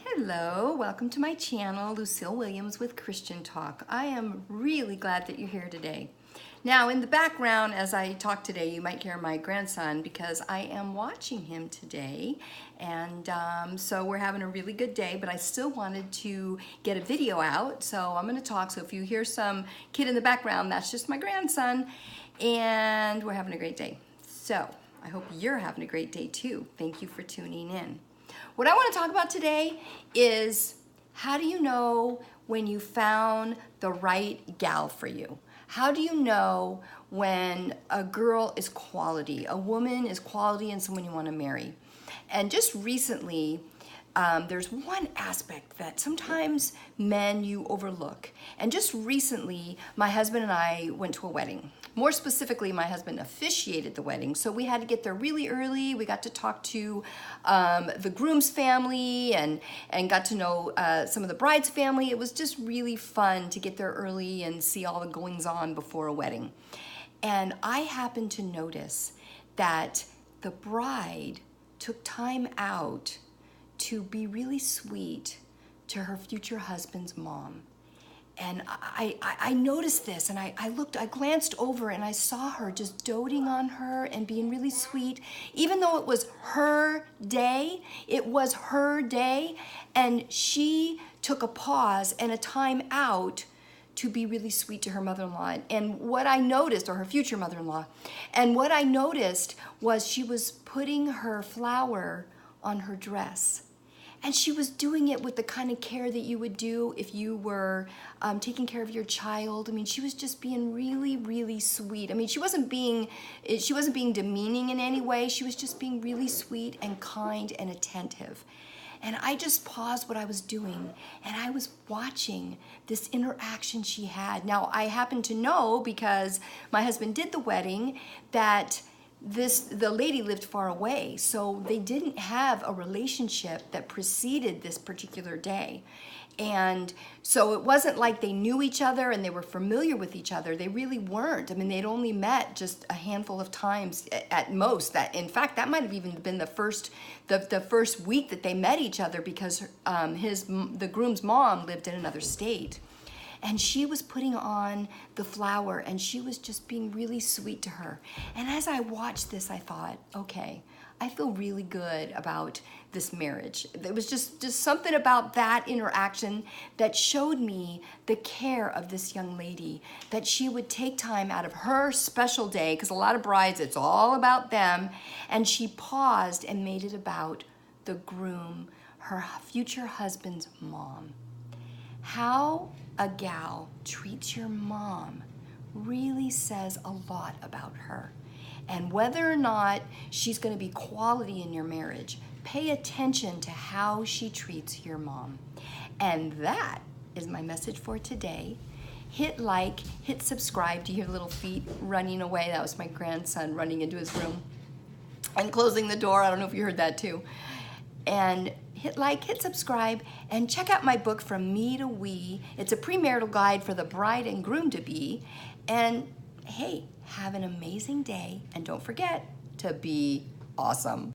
Hello, welcome to my channel, Lucille Williams with Christian Talk. I am really glad that you're here today. Now, in the background, as I talk today, you might hear my grandson because I am watching him today. And so we're having a really good day, but I still wanted to get a video out. So I'm going to talk. So if you hear some kid in the background, that's just my grandson. And we're having a great day. So I hope you're having a great day too. Thank you for tuning in. What I want to talk about today is how do you know when you found the right gal for you? How do you know when a girl is quality, a woman is quality and someone you want to marry? And just recently, there's one aspect that sometimes men you overlook. And just recently, my husband and I went to a wedding. More specifically, my husband officiated the wedding, so we had to get there really early. We got to talk to the groom's family and got to know some of the bride's family. It was just really fun to get there early and see all the goings-on before a wedding. And I happened to notice that the bride took time out to be really sweet to her future husband's mom. And I noticed this, and I glanced over and I saw her just doting on her and being really sweet. Even though it was her day, and she took a pause and a time out to be really sweet to her mother-in-law. And what I noticed, or her future mother-in-law, and what I noticed was she was putting her flower on her dress. And she was doing it with the kind of care that you would do if you were taking care of your child. I mean, she was just being really, really sweet. I mean, she wasn't being demeaning in any way. She was just being really sweet and kind and attentive. And I just paused what I was doing, and I was watching this interaction she had. Now, I happen to know, because my husband did the wedding, that the lady lived far away, so they didn't have a relationship that preceded this particular day. And so it wasn't like they knew each other and they were familiar with each other. They really weren't. I mean, they'd only met just a handful of times at most. That, in fact, that might have even been the first week that they met each other, because the groom's mom lived in another state. And she was putting on the flower, and she was just being really sweet to her. And as I watched this, I thought, okay, I feel really good about this marriage. There was just something about that interaction that showed me the care of this young lady, that she would take time out of her special day, because a lot of brides, it's all about them, and she paused and made it about the groom, her future husband's mom. How a gal treats your mom really says a lot about her. And whether or not she's going to be quality in your marriage, pay attention to how she treats your mom. And that is my message for today. Hit like, hit subscribe. Do you hear little feet running away? That was my grandson running into his room and closing the door. I don't know if you heard that too. And hit like, hit subscribe, and check out my book, From Me to We. It's a premarital guide for the bride and groom-to-be. And hey, have an amazing day, and don't forget to be awesome.